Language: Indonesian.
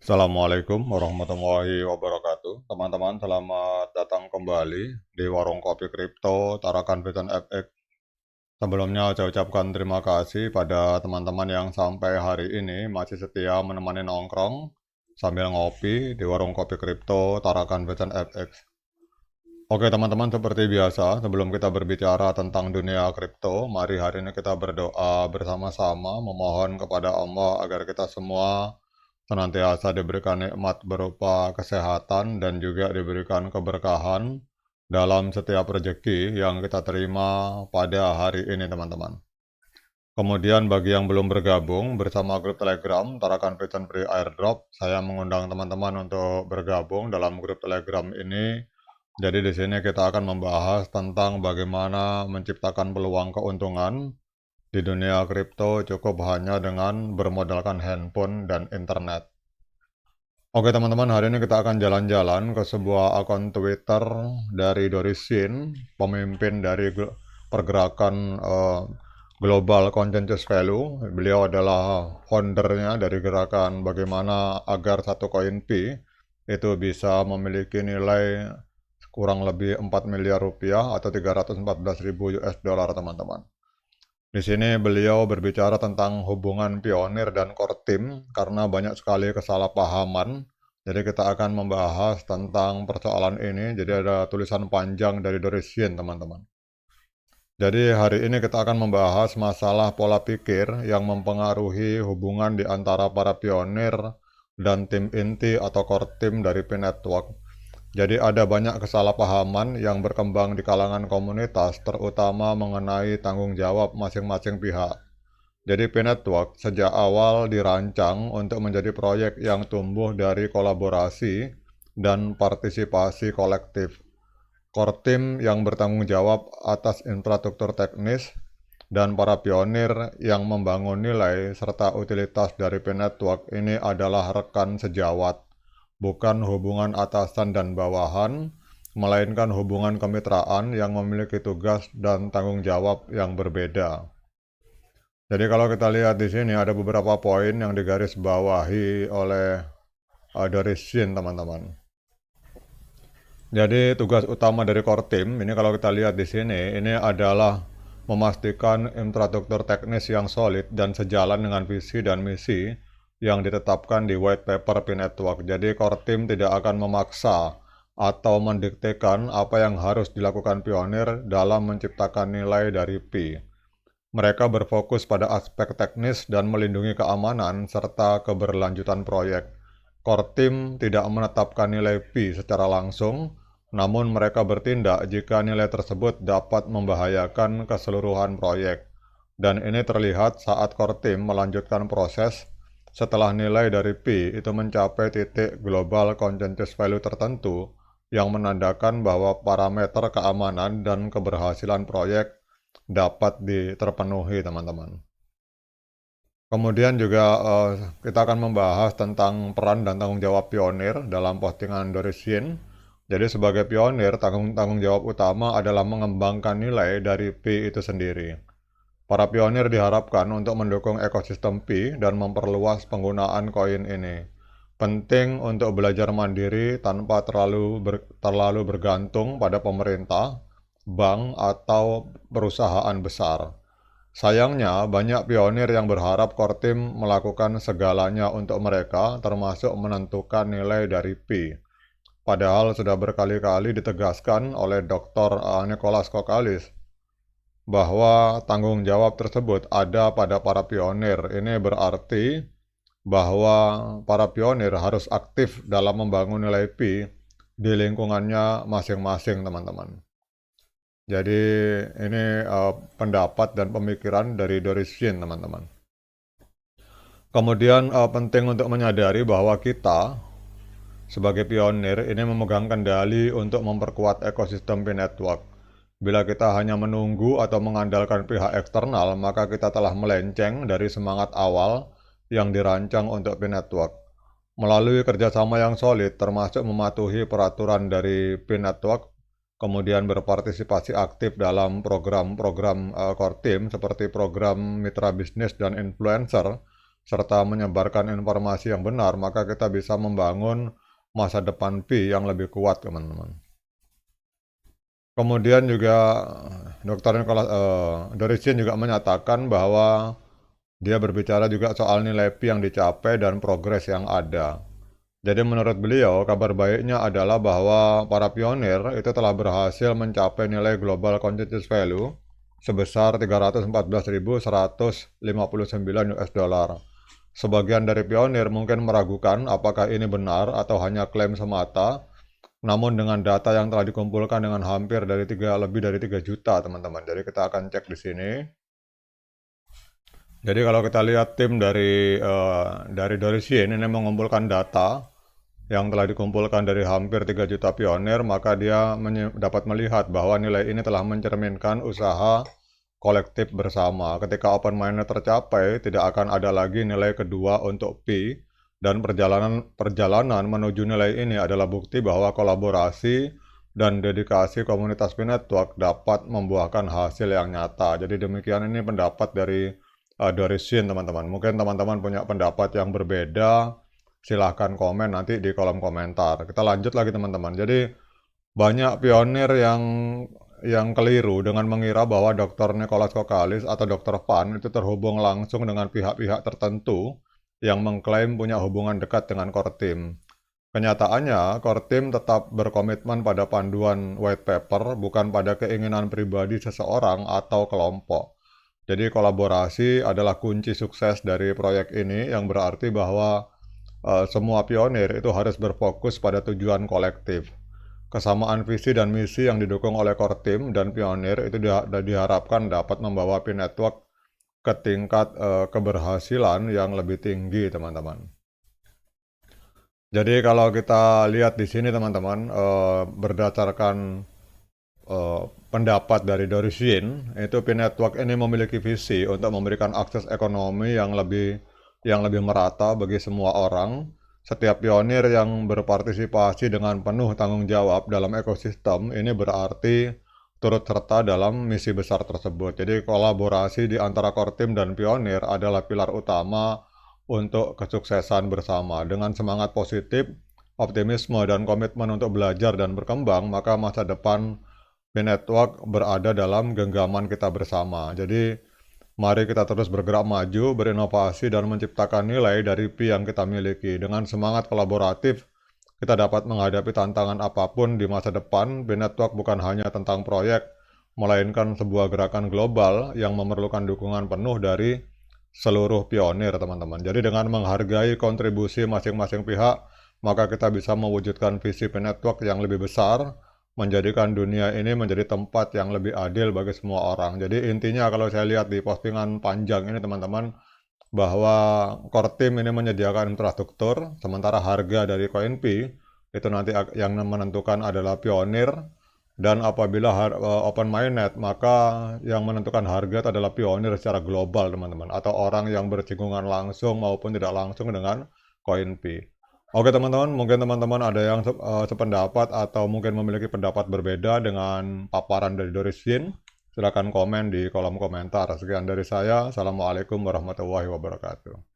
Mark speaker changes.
Speaker 1: Assalamualaikum warahmatullahi wabarakatuh. Teman-teman, selamat datang kembali di Warung Kopi Kripto Tarakan Vision FX. Sebelumnya saya ucapkan terima kasih pada teman-teman yang sampai hari ini masih setia menemani nongkrong sambil ngopi di Warung Kopi Kripto Tarakan Vision FX. Oke teman-teman, seperti biasa, sebelum kita berbicara tentang dunia kripto, mari hari ini kita berdoa bersama-sama memohon kepada Allah agar kita semua senantiasa diberikan nikmat berupa kesehatan dan juga diberikan keberkahan dalam setiap rezeki yang kita terima pada hari ini teman-teman. Kemudian bagi yang belum bergabung bersama grup Telegram Tarakan Vision Free Airdrop, saya mengundang teman-teman untuk bergabung dalam grup Telegram ini. Jadi di sini kita akan membahas tentang bagaimana menciptakan peluang keuntungan di dunia kripto cukup hanya dengan bermodalkan handphone dan internet. Oke teman-teman, hari ini kita akan jalan-jalan ke sebuah akun Twitter dari Doris Sin, pemimpin dari pergerakan Global Consensus Value. Beliau adalah foundernya dari gerakan bagaimana agar satu koin P itu bisa memiliki nilai kurang lebih 4 miliar rupiah atau 314.000 US dollar teman-teman. Di sini beliau berbicara tentang hubungan pionir dan core team karena banyak sekali kesalahpahaman. Jadi kita akan membahas tentang persoalan ini. Jadi ada tulisan panjang dari Doris Yin, teman-teman. Jadi hari ini kita akan membahas masalah pola pikir yang mempengaruhi hubungan di antara para pionir dan tim inti atau core team dari P Network. Jadi ada banyak kesalahpahaman yang berkembang di kalangan komunitas, terutama mengenai tanggung jawab masing-masing pihak. Jadi P Network sejak awal dirancang untuk menjadi proyek yang tumbuh dari kolaborasi dan partisipasi kolektif. Core team yang bertanggung jawab atas infrastruktur teknis dan para pionir yang membangun nilai serta utilitas dari P Network ini adalah rekan sejawat, bukan hubungan atasan dan bawahan, melainkan hubungan kemitraan yang memiliki tugas dan tanggung jawab yang berbeda. Jadi kalau kita lihat di sini ada beberapa poin yang digarisbawahi oleh Doris Sin, teman-teman. Jadi tugas utama dari core team ini kalau kita lihat di sini ini adalah memastikan infrastruktur teknis yang solid dan sejalan dengan visi dan misi yang ditetapkan di white paper P Network. Jadi core team tidak akan memaksa atau mendiktekan apa yang harus dilakukan pionir dalam menciptakan nilai dari P. Mereka berfokus pada aspek teknis dan melindungi keamanan serta keberlanjutan proyek. Core team tidak menetapkan nilai P secara langsung, namun mereka bertindak jika nilai tersebut dapat membahayakan keseluruhan proyek. Dan ini terlihat saat core team melanjutkan proses setelah nilai dari P itu mencapai titik global consensus value tertentu yang menandakan bahwa parameter keamanan dan keberhasilan proyek dapat terpenuhi, teman-teman. Kemudian juga kita akan membahas tentang peran dan tanggung jawab pionir dalam postingan Doris Yin. Jadi sebagai pionir, tanggung jawab utama adalah mengembangkan nilai dari P itu sendiri. Para pionir diharapkan untuk mendukung ekosistem P dan memperluas penggunaan koin ini. Penting untuk belajar mandiri tanpa terlalu bergantung pada pemerintah, bank, atau perusahaan besar. Sayangnya, banyak pionir yang berharap core team melakukan segalanya untuk mereka, termasuk menentukan nilai dari P. Padahal sudah berkali-kali ditegaskan oleh Dr. Nicholas Kokalis bahwa tanggung jawab tersebut ada pada para pionir. Ini berarti bahwa para pionir harus aktif dalam membangun nilai P di lingkungannya masing-masing, teman-teman. Jadi ini pendapat dan pemikiran dari Doris Yin, teman-teman. Kemudian penting untuk menyadari bahwa kita sebagai pionir ini memegang kendali untuk memperkuat ekosistem P Network. Bila kita hanya menunggu atau mengandalkan pihak eksternal, maka kita telah melenceng dari semangat awal yang dirancang untuk P Network. Melalui kerjasama yang solid, termasuk mematuhi peraturan dari P Network, kemudian berpartisipasi aktif dalam program-program core team seperti program mitra bisnis dan influencer, serta menyebarkan informasi yang benar, maka kita bisa membangun masa depan Pi yang lebih kuat, teman-teman. Kemudian juga Dr. Dorisin juga menyatakan bahwa dia berbicara juga soal nilai Pi yang dicapai dan progres yang ada. Jadi menurut beliau, kabar baiknya adalah bahwa para pionir itu telah berhasil mencapai nilai global consensus value sebesar 314.159 US dollar. Sebagian dari pionir mungkin meragukan apakah ini benar atau hanya klaim semata, namun dengan data yang telah dikumpulkan dengan hampir lebih dari 3 juta, teman-teman. Jadi kita akan cek di sini. Jadi kalau kita lihat tim dari Doricien ini mengumpulkan data yang telah dikumpulkan dari hampir 3 juta pionir, maka dia dapat melihat bahwa nilai ini telah mencerminkan usaha kolektif bersama. Ketika open minded tercapai, tidak akan ada lagi nilai kedua untuk Pi, dan perjalanan menuju nilai ini adalah bukti bahwa kolaborasi dan dedikasi komunitas Pi Network dapat membuahkan hasil yang nyata. Jadi demikian ini pendapat dari Doricien, teman-teman. Mungkin teman-teman punya pendapat yang berbeda, silahkan komen nanti di kolom komentar. Kita lanjut lagi, teman-teman. Jadi banyak pionir yang keliru dengan mengira bahwa Dr. Nicholas Kokalis atau Dr. Pan itu terhubung langsung dengan pihak-pihak tertentu yang mengklaim punya hubungan dekat dengan core team. Kenyataannya, core team tetap berkomitmen pada panduan white paper, bukan pada keinginan pribadi seseorang atau kelompok. Jadi kolaborasi adalah kunci sukses dari proyek ini, yang berarti bahwa semua pionir itu harus berfokus pada tujuan kolektif. Kesamaan visi dan misi yang didukung oleh core team dan pionir itu diharapkan dapat membawa Pi Network ke tingkat keberhasilan yang lebih tinggi, teman-teman. Jadi kalau kita lihat di sini, teman-teman, berdasarkan pendapat dari Doricien, itu Pi Network ini memiliki visi untuk memberikan akses ekonomi yang lebih merata bagi semua orang. Setiap pionir yang berpartisipasi dengan penuh tanggung jawab dalam ekosistem ini berarti turut serta dalam misi besar tersebut. Jadi kolaborasi di antara core team dan pionir adalah pilar utama untuk kesuksesan bersama. Dengan semangat positif, optimisme, dan komitmen untuk belajar dan berkembang, maka masa depan Pi Network berada dalam genggaman kita bersama. Jadi mari kita terus bergerak maju, berinovasi, dan menciptakan nilai dari Pi yang kita miliki. Dengan semangat kolaboratif, kita dapat menghadapi tantangan apapun di masa depan. Pi Network bukan hanya tentang proyek, melainkan sebuah gerakan global yang memerlukan dukungan penuh dari seluruh pionir, teman-teman. Jadi dengan menghargai kontribusi masing-masing pihak, maka kita bisa mewujudkan visi Pi Network yang lebih besar, menjadikan dunia ini menjadi tempat yang lebih adil bagi semua orang. Jadi intinya kalau saya lihat di postingan panjang ini, teman-teman, bahwa core team ini menyediakan infrastruktur, sementara harga dari koin Pi itu nanti yang menentukan adalah pionir, dan apabila open minded, maka yang menentukan harga itu adalah pionir secara global, teman-teman, atau orang yang bersinggungan langsung maupun tidak langsung dengan koin Pi. Oke, teman-teman, mungkin teman-teman ada yang sependapat atau mungkin memiliki pendapat berbeda dengan paparan dari Doricien. Silakan komen di kolom komentar. Sekian dari saya. Assalamualaikum warahmatullahi wabarakatuh.